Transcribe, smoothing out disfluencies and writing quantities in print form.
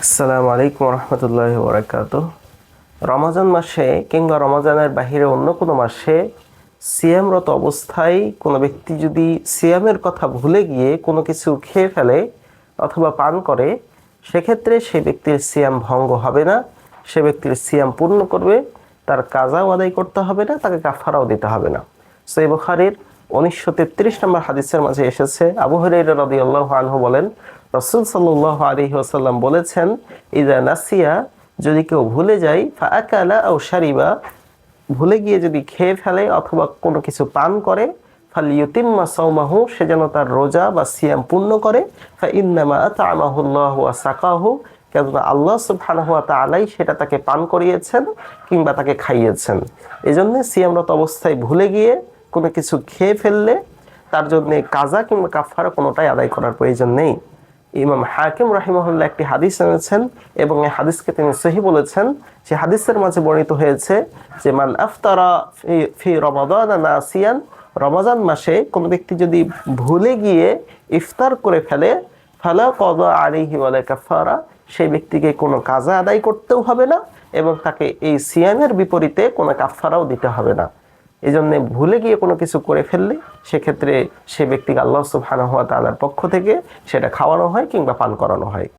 আসসালামু আলাইকুম রহমতুল্লাহি ওয়া বারাকাতুহু। রমজান মাসে কিংবা রমজানের বাহিরে অন্য কোনো মাসে সিয়ামরত অবস্থায় কোনো ব্যক্তি যদি সিয়ামের কথা ভুলে গিয়ে কোনো কিছু খেয়ে ফেলে অথবা পান করে, সেক্ষেত্রে সেই ব্যক্তির সিয়াম ভঙ্গ হবে না, সে ব্যক্তির সিয়াম পূর্ণ করবে, তার কাজাও আদায় করতে হবে না, তাকে কাফারাও দিতে হবে না। সহিহ বুখারীর 1933 নম্বর হাদিসের মাঝে এসেছে, আবু হুরায়রা রাদিয়াল্লাহু আনহু বলেন, রাসূল সাল্লাল্লাহু আলাইহি ওয়াসাল্লাম বলেছেন, ইযা নাসিয়া, যদি কেউ ভুলে যায়, ফাআকালা আও শারিবা, ভুলে গিয়ে যদি খেয়ে ফেলে অথবা কোনো কিছু পান করে, ফালিয়ুতিম্মা সাওমাহু, সে যেন তার রোজা বা সিয়াম পূর্ণ করে, ফাইন্নামা আতআমাহুল্লাহু ওয়া সাকাহু, কেননা আল্লাহ সুবহানাহু ওয়া তাআলাই সেটা তাকে পান করিয়েছেন কিংবা তাকে খাইয়েছেন। এজন্য সিয়ামরত অবস্থায় ভুলে গিয়ে কোনো কিছু খেয়ে ফেললে তার জন্য কাজা কিংবা কাফারা কোনোটাই আদায় করার প্রয়োজন নেই। ইমাম হাকিম রাহিমাহুল্লাহ একটি হাদিস এনেছেন এবং এই হাদিসকে তিনি সহিহ বলেছেন। যে হাদিসের মাঝে বর্ণিত হয়েছে যে, মান আফতারা ফি রমাদান নাসিয়ান, রমজান মাসে কোনো ব্যক্তি যদি ভুলে গিয়ে ইফতার করে ফেলে, ফালা কাযা আলাইহি ওয়ালা কাফারা, সেই ব্যক্তিকে কোনো কাজা আদায় করতেও হবে না এবং তাকে এই সিয়ামের বিপরীতে কোনো কাফারাও দিতে হবে না। এই জন্য ভুলে গিয়ে কোনো কিছু করে ফেললে সেক্ষেত্রে সে ব্যক্তিকে আল্লাহ সুবহানাহু ওয়া তাআলার পক্ষ থেকে সেটা খাওয়ানো হয় কিংবা পান করানো হয়।